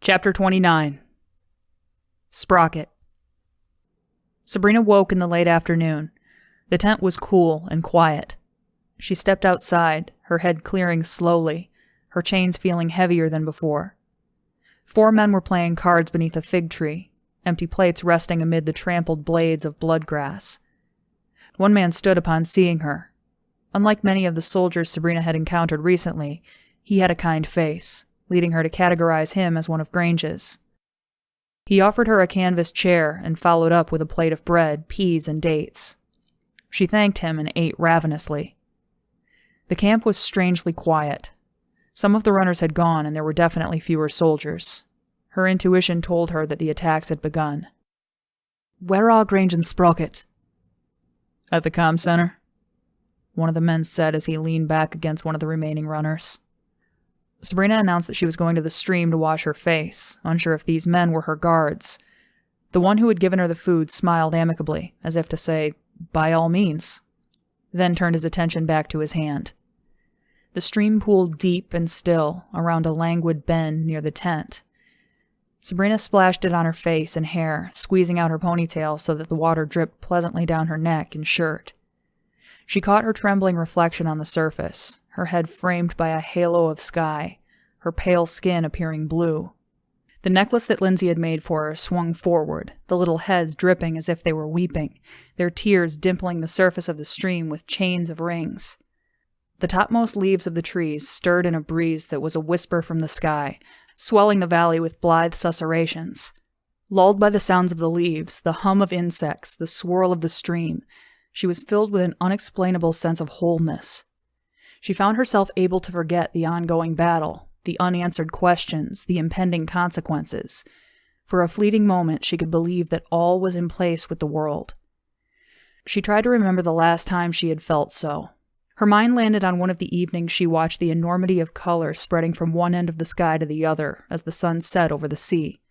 Chapter 29. Sprocket. Sabrina woke in the late afternoon. The tent was cool and quiet. She stepped outside, her head clearing slowly, her chains feeling heavier than before. 4 men were playing cards beneath a fig tree, empty plates resting amid the trampled blades of bloodgrass. One man stood upon seeing her. Unlike many of the soldiers Sabrina had encountered recently, he had a kind face, leading her to categorize him as one of Grange's. He offered her a canvas chair and followed up with a plate of bread, peas, and dates. She thanked him and ate ravenously. The camp was strangely quiet. Some of the runners had gone, and there were definitely fewer soldiers. Her intuition told her that the attacks had begun. "Where are Grange and Sprocket?" "At the comm center," one of the men said as he leaned back against one of the remaining runners. Sabrina announced that she was going to the stream to wash her face, unsure if these men were her guards. The one who had given her the food smiled amicably, as if to say, "By all means," then turned his attention back to his hand. The stream pooled deep and still around a languid bend near the tent. Sabrina splashed it on her face and hair, squeezing out her ponytail so that the water dripped pleasantly down her neck and shirt. She caught her trembling reflection on the surface, her head framed by a halo of sky, her pale skin appearing blue. The necklace that Lindsay had made for her swung forward, the little heads dripping as if they were weeping, their tears dimpling the surface of the stream with chains of rings. The topmost leaves of the trees stirred in a breeze that was a whisper from the sky, swelling the valley with blithe susurrations. Lulled by the sounds of the leaves, the hum of insects, the swirl of the stream, she was filled with an unexplainable sense of wholeness. She found herself able to forget the ongoing battle, the unanswered questions, the impending consequences. For a fleeting moment, she could believe that all was in place with the world. She tried to remember the last time she had felt so. Her mind landed on one of the evenings she watched the enormity of color spreading from one end of the sky to the other as the sun set over the sea.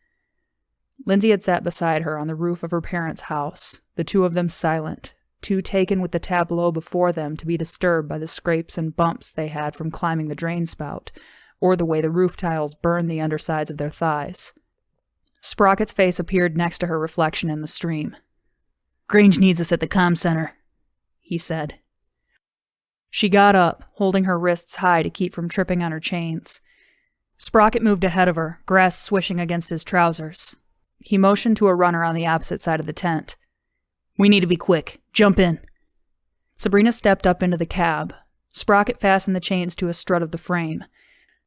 Lindsay had sat beside her on the roof of her parents' house, the two of them silent, too taken with the tableau before them to be disturbed by the scrapes and bumps they had from climbing the drain spout, or the way the roof tiles burned the undersides of their thighs. Sprocket's face appeared next to her reflection in the stream. "Grange needs us at the comm center," he said. She got up, holding her wrists high to keep from tripping on her chains. Sprocket moved ahead of her, grass swishing against his trousers. He motioned to a runner on the opposite side of the tent. "We need to be quick. Jump in." Sabrina stepped up into the cab. Sprocket fastened the chains to a strut of the frame.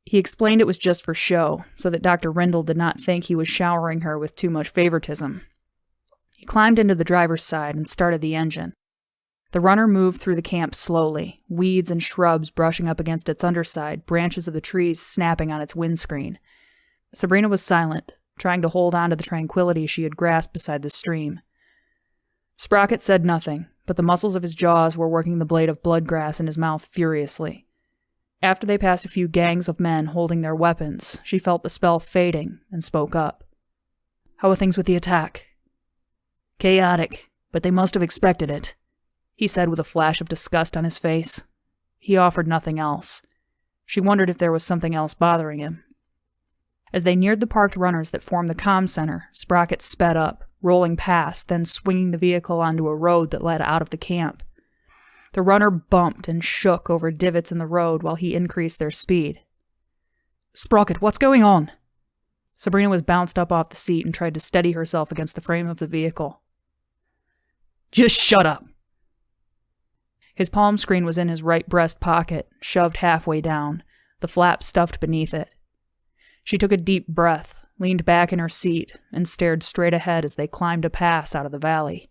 He explained it was just for show, so that Dr. Rindle did not think he was showering her with too much favoritism. He climbed into the driver's side and started the engine. The runner moved through the camp slowly, weeds and shrubs brushing up against its underside, branches of the trees snapping on its windscreen. Sabrina was silent, trying to hold on to the tranquility she had grasped beside the stream. Sprocket said nothing, but the muscles of his jaws were working the blade of bloodgrass in his mouth furiously. After they passed a few gangs of men holding their weapons, she felt the spell fading and spoke up. "How are things with the attack?" "Chaotic, but they must have expected it," he said with a flash of disgust on his face. He offered nothing else. She wondered if there was something else bothering him. As they neared the parked runners that formed the comm center, Sprocket sped up, rolling past, then swinging the vehicle onto a road that led out of the camp. The runner bumped and shook over divots in the road while he increased their speed. "Sprocket, what's going on?" Sabrina was bounced up off the seat and tried to steady herself against the frame of the vehicle. "Just shut up." His palm screen was in his right breast pocket, shoved halfway down, the flap stuffed beneath it. She took a deep breath, leaned back in her seat, and stared straight ahead as they climbed a pass out of the valley.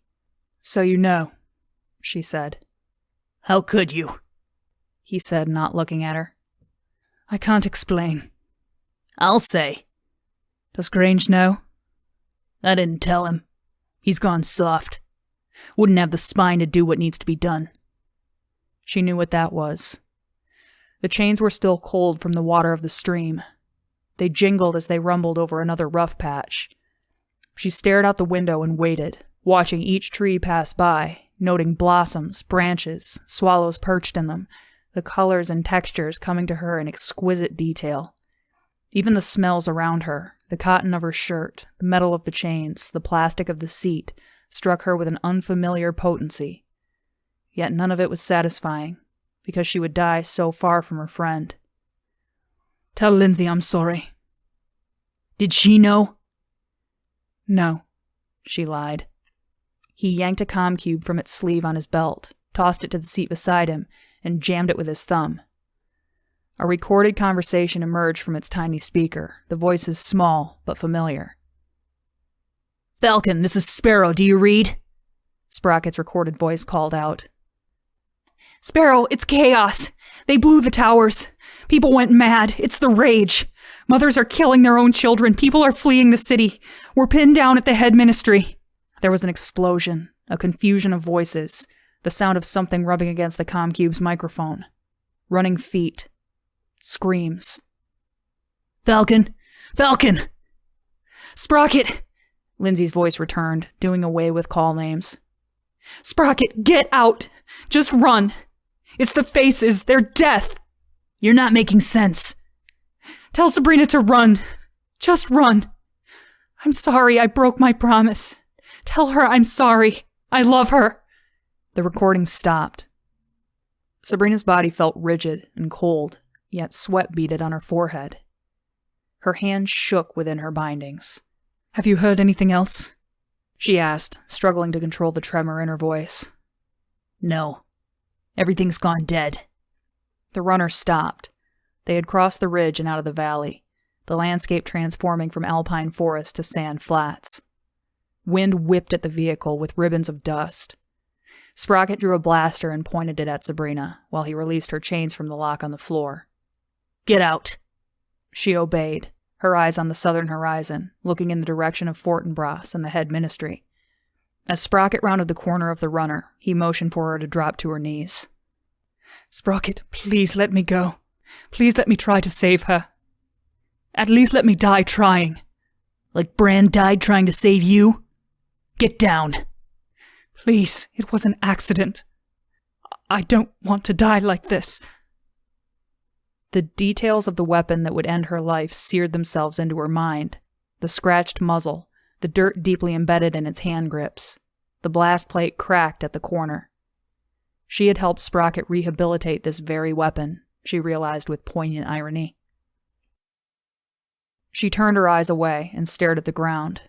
"So you know," she said. "How could you?" he said, not looking at her. "I can't explain." "I'll say." "Does Grange know?" "I didn't tell him. He's gone soft. Wouldn't have the spine to do what needs to be done." She knew what that was. The chains were still cold from the water of the stream. They jingled as they rumbled over another rough patch. She stared out the window and waited, watching each tree pass by, noting blossoms, branches, swallows perched in them, the colors and textures coming to her in exquisite detail. Even the smells around her, the cotton of her shirt, the metal of the chains, the plastic of the seat, struck her with an unfamiliar potency. Yet none of it was satisfying, because she would die so far from her friend. Tell Lindsay I'm sorry. Did she know? No, she lied. He yanked a comm cube from its sleeve on his belt, tossed it to the seat beside him, and jammed it with his thumb. A recorded conversation emerged from its tiny speaker, the voices small but familiar. Falcon, this is Sparrow, do you read? Sprocket's recorded voice called out. Sparrow, it's chaos. They blew the towers. People went mad. It's the rage. Mothers are killing their own children. People are fleeing the city. We're pinned down at the head ministry. There was an explosion, a confusion of voices, the sound of something rubbing against the comm-cube's microphone. Running feet. Screams. Falcon! Falcon! Sprocket! Lindsay's voice returned, doing away with call names. Sprocket, get out! Just run! It's the faces, they're death! You're not making sense. Tell Sabrina to run. Just run. I'm sorry I broke my promise. Tell her I'm sorry. I love her. The recording stopped. Sabrina's body felt rigid and cold, yet sweat beaded on her forehead. Her hand shook within her bindings. Have you heard anything else? She asked, struggling to control the tremor in her voice. No. Everything's gone dead. The runner stopped. They had crossed the ridge and out of the valley, the landscape transforming from alpine forest to sand flats. Wind whipped at the vehicle with ribbons of dust. Sprocket drew a blaster and pointed it at Sabrina, while he released her chains from the lock on the floor. Get out. She obeyed, her eyes on the southern horizon, looking in the direction of Fortinbras and the head ministry. As Sprocket rounded the corner of the runner, he motioned for her to drop to her knees. Sprocket, please let me go. Please let me try to save her. At least let me die trying. Like Brand died trying to save you? Get down. Please, it was an accident. I don't want to die like this. The details of the weapon that would end her life seared themselves into her mind. The scratched muzzle, the dirt deeply embedded in its hand grips. The blast plate cracked at the corner. She had helped Sprocket rehabilitate this very weapon, she realized with poignant irony. She turned her eyes away and stared at the ground.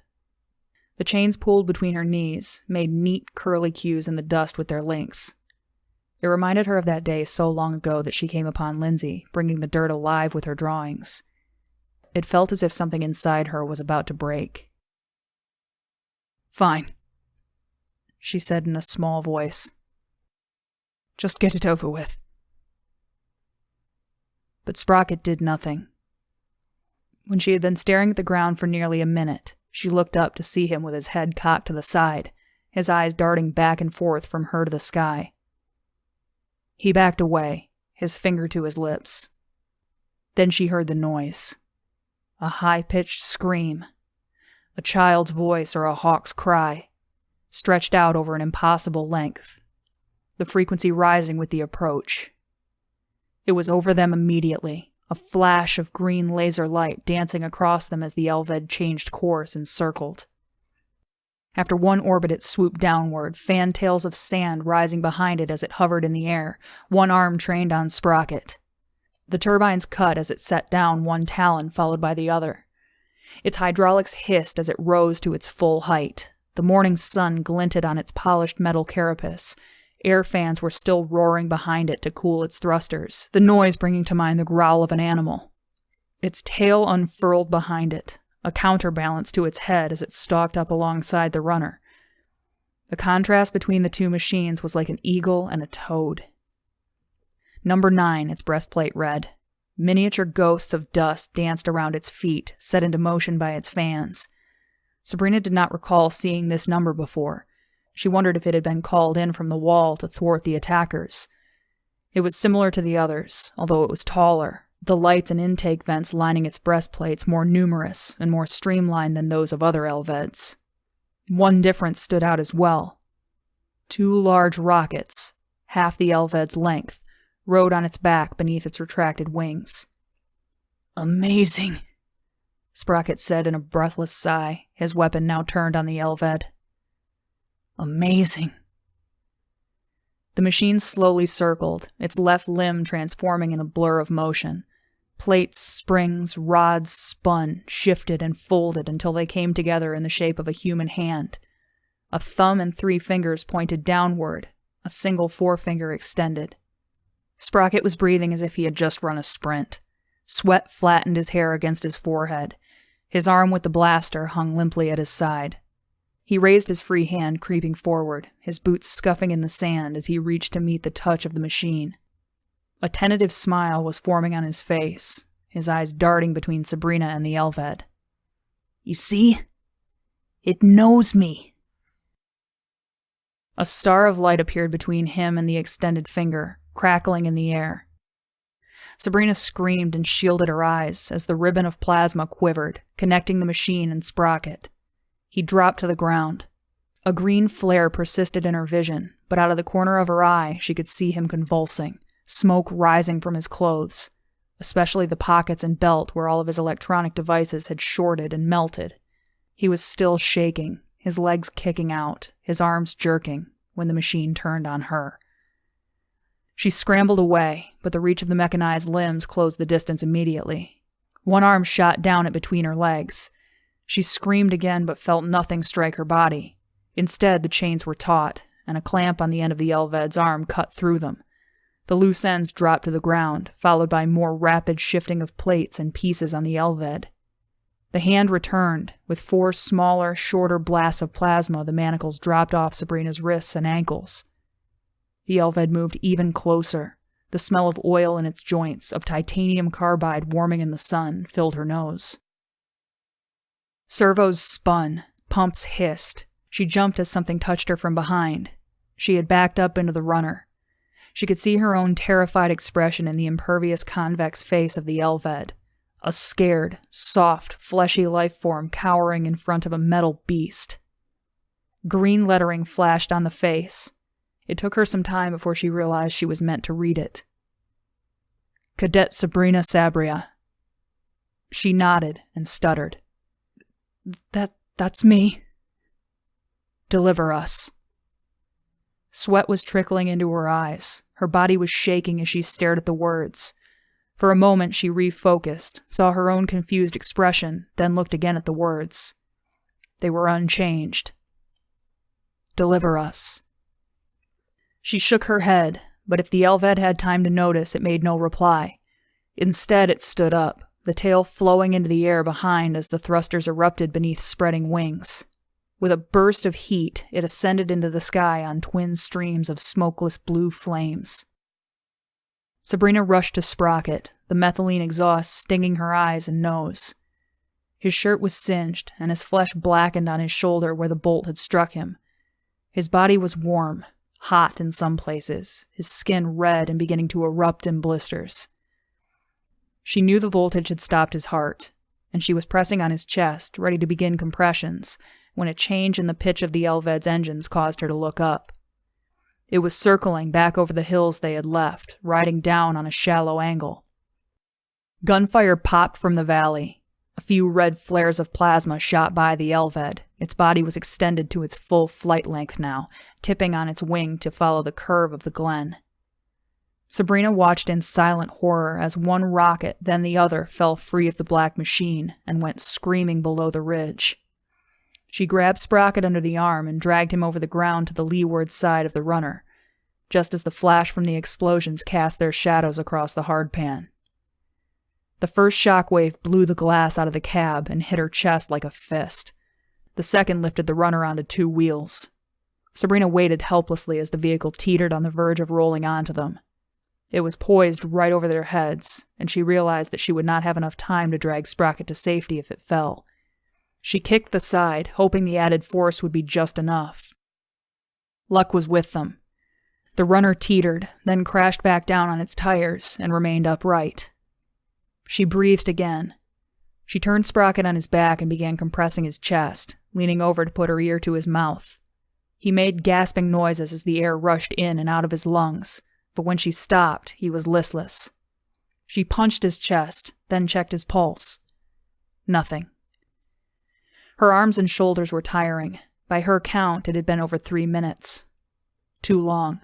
The chains pulled between her knees made neat curlicues in the dust with their links. It reminded her of that day so long ago that she came upon Lindsay, bringing the dirt alive with her drawings. It felt as if something inside her was about to break. Fine, she said in a small voice. Just get it over with. But Sprocket did nothing. When she had been staring at the ground for nearly a minute, she looked up to see him with his head cocked to the side, his eyes darting back and forth from her to the sky. He backed away, his finger to his lips. Then she heard the noise. A high-pitched scream. A child's voice or a hawk's cry, stretched out over an impossible length, the frequency rising with the approach. It was over them immediately, a flash of green laser light dancing across them as the Elved changed course and circled. After one orbit it swooped downward, fantails of sand rising behind it as it hovered in the air, one arm trained on Sprocket. The turbines cut as it set down one talon followed by the other. Its hydraulics hissed as it rose to its full height. The morning sun glinted on its polished metal carapace. Air fans were still roaring behind it to cool its thrusters, the noise bringing to mind the growl of an animal. Its tail unfurled behind it, a counterbalance to its head as it stalked up alongside the runner. The contrast between the two machines was like an eagle and a toad. Number 9, its breastplate read. Miniature ghosts of dust danced around its feet, set into motion by its fans. Sabrina did not recall seeing this number before. She wondered if it had been called in from the wall to thwart the attackers. It was similar to the others, although it was taller, the lights and intake vents lining its breastplates more numerous and more streamlined than those of other Elveds. One difference stood out as well. 2 large rockets, half the Elved's length, rode on its back beneath its retracted wings. Amazing, Sprocket said in a breathless sigh, his weapon now turned on the Elved. Amazing. The machine slowly circled, its left limb transforming in a blur of motion. Plates, springs, rods spun, shifted, and folded until they came together in the shape of a human hand. A thumb and 3 fingers pointed downward, a single forefinger extended. Sprocket was breathing as if he had just run a sprint. Sweat flattened his hair against his forehead. His arm with the blaster hung limply at his side. He raised his free hand, creeping forward, his boots scuffing in the sand as he reached to meet the touch of the machine. A tentative smile was forming on his face, his eyes darting between Sabrina and the Elved. You see? It knows me. A star of light appeared between him and the extended finger, crackling in the air. Sabrina screamed and shielded her eyes as the ribbon of plasma quivered, connecting the machine and Sprocket. He dropped to the ground. A green flare persisted in her vision, but out of the corner of her eye she could see him convulsing, smoke rising from his clothes, especially the pockets and belt where all of his electronic devices had shorted and melted. He was still shaking, his legs kicking out, his arms jerking, when the machine turned on her. She scrambled away, but the reach of the mechanized limbs closed the distance immediately. One arm shot down it between her legs. She screamed again but felt nothing strike her body. Instead, the chains were taut, and a clamp on the end of the Elved's arm cut through them. The loose ends dropped to the ground, followed by more rapid shifting of plates and pieces on the Elved. The hand returned. With 4 smaller, shorter blasts of plasma, the manacles dropped off Sabrina's wrists and ankles. The Elved moved even closer. The smell of oil in its joints, of titanium carbide warming in the sun, filled her nose. Servos spun. Pumps hissed. She jumped as something touched her from behind. She had backed up into the runner. She could see her own terrified expression in the impervious convex face of the Elved. A scared, soft, fleshy life form cowering in front of a metal beast. Green lettering flashed on the face. It took her some time before she realized she was meant to read it. Cadet Sabrina Sabria. She nodded and stuttered. That's me. Deliver us. Sweat was trickling into her eyes. Her body was shaking as she stared at the words. For a moment she refocused, saw her own confused expression, then looked again at the words. They were unchanged. Deliver us. She shook her head, but if the Elved had time to notice, it made no reply. Instead, it stood up, the tail flowing into the air behind as the thrusters erupted beneath spreading wings. With a burst of heat, it ascended into the sky on twin streams of smokeless blue flames. Sabrina rushed to Sprocket, the methylene exhaust stinging her eyes and nose. His shirt was singed, and his flesh blackened on his shoulder where the bolt had struck him. His body was warm, hot in some places, his skin red and beginning to erupt in blisters. She knew the voltage had stopped his heart, and she was pressing on his chest, ready to begin compressions, when a change in the pitch of the Elved's engines caused her to look up. It was circling back over the hills they had left, riding down on a shallow angle. Gunfire popped from the valley. A few red flares of plasma shot by the Elved. Its body was extended to its full flight length now, tipping on its wing to follow the curve of the glen. Sabrina watched in silent horror as one rocket, then the other, fell free of the black machine and went screaming below the ridge. She grabbed Sprocket under the arm and dragged him over the ground to the leeward side of the runner, just as the flash from the explosions cast their shadows across the hardpan. The first shockwave blew the glass out of the cab and hit her chest like a fist. The second lifted the runner onto 2 wheels. Sabrina waited helplessly as the vehicle teetered on the verge of rolling onto them. It was poised right over their heads, and she realized that she would not have enough time to drag Sprocket to safety if it fell. She kicked the side, hoping the added force would be just enough. Luck was with them. The runner teetered, then crashed back down on its tires and remained upright. She breathed again. She turned Sprocket on his back and began compressing his chest, leaning over to put her ear to his mouth. He made gasping noises as the air rushed in and out of his lungs, but when she stopped, he was listless. She punched his chest, then checked his pulse. Nothing. Her arms and shoulders were tiring. By her count, it had been over 3 minutes. Too long.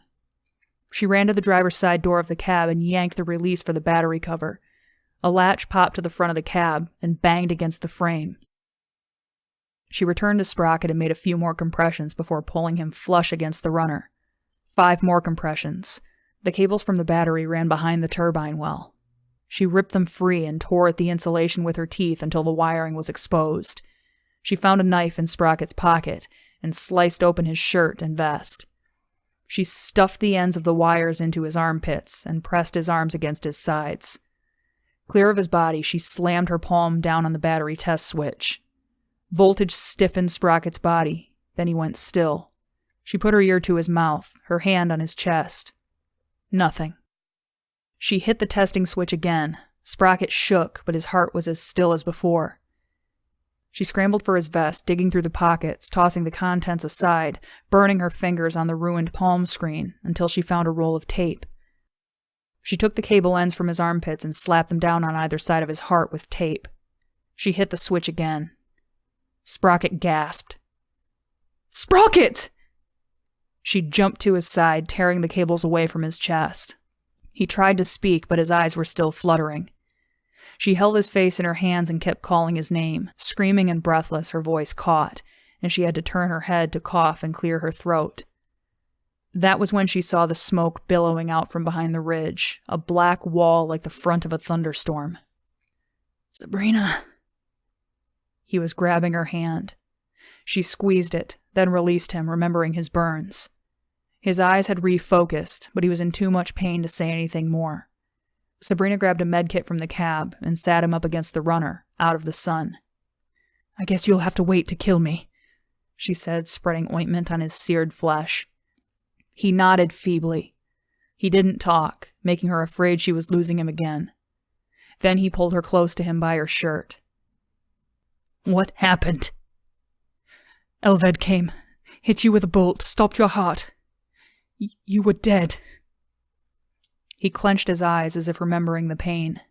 She ran to the driver's side door of the cab and yanked the release for the battery cover. A latch popped to the front of the cab and banged against the frame. She returned to Sprocket and made a few more compressions before pulling him flush against the runner. 5 more compressions. The cables from the battery ran behind the turbine well. She ripped them free and tore at the insulation with her teeth until the wiring was exposed. She found a knife in Sprocket's pocket and sliced open his shirt and vest. She stuffed the ends of the wires into his armpits and pressed his arms against his sides. Clear of his body, she slammed her palm down on the battery test switch. Voltage stiffened Sprocket's body, then he went still. She put her ear to his mouth, her hand on his chest. Nothing. She hit the testing switch again. Sprocket shook, but his heart was as still as before. She scrambled for his vest, digging through the pockets, tossing the contents aside, burning her fingers on the ruined palm screen until she found a roll of tape. She took the cable ends from his armpits and slapped them down on either side of his heart with tape. She hit the switch again. Sprocket gasped. "Sprocket!" She jumped to his side, tearing the cables away from his chest. He tried to speak, but his eyes were still fluttering. She held his face in her hands and kept calling his name. Screaming and breathless, her voice caught, and she had to turn her head to cough and clear her throat. That was when she saw the smoke billowing out from behind the ridge, a black wall like the front of a thunderstorm. "Sabrina." He was grabbing her hand. She squeezed it, then released him, remembering his burns. His eyes had refocused, but he was in too much pain to say anything more. Sabrina grabbed a medkit from the cab and sat him up against the runner, out of the sun. "I guess you'll have to wait to kill me," she said, spreading ointment on his seared flesh. He nodded feebly. He didn't talk, making her afraid she was losing him again. Then he pulled her close to him by her shirt. "What happened?" "Elved came, hit you with a bolt, stopped your heart. You were dead." He clenched his eyes as if remembering the pain.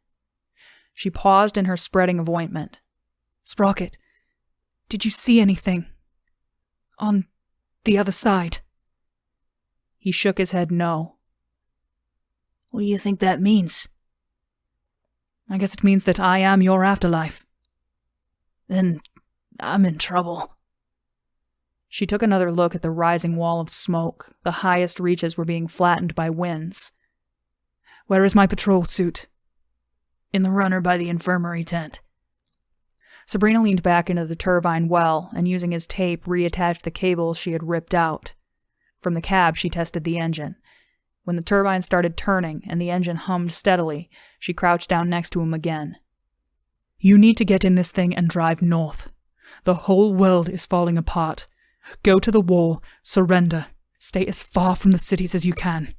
She paused in her spreading of ointment. "Sprocket, did you see anything? On the other side?" He shook his head no. "What do you think that means?" "I guess it means that I am your afterlife." "Then I'm in trouble." She took another look at the rising wall of smoke. The highest reaches were being flattened by winds. "Where is my patrol suit?" "In the runner by the infirmary tent." Sabrina leaned back into the turbine well and, using his tape, reattached the cables she had ripped out. From the cab, she tested the engine. When the turbine started turning and the engine hummed steadily, she crouched down next to him again. "You need to get in this thing and drive north. The whole world is falling apart. Go to the wall, surrender, stay as far from the cities as you can.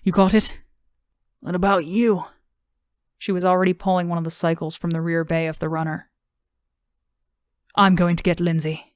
You got it?" "What about you?" She was already pulling one of the cycles from the rear bay of the runner. "I'm going to get Lindsay."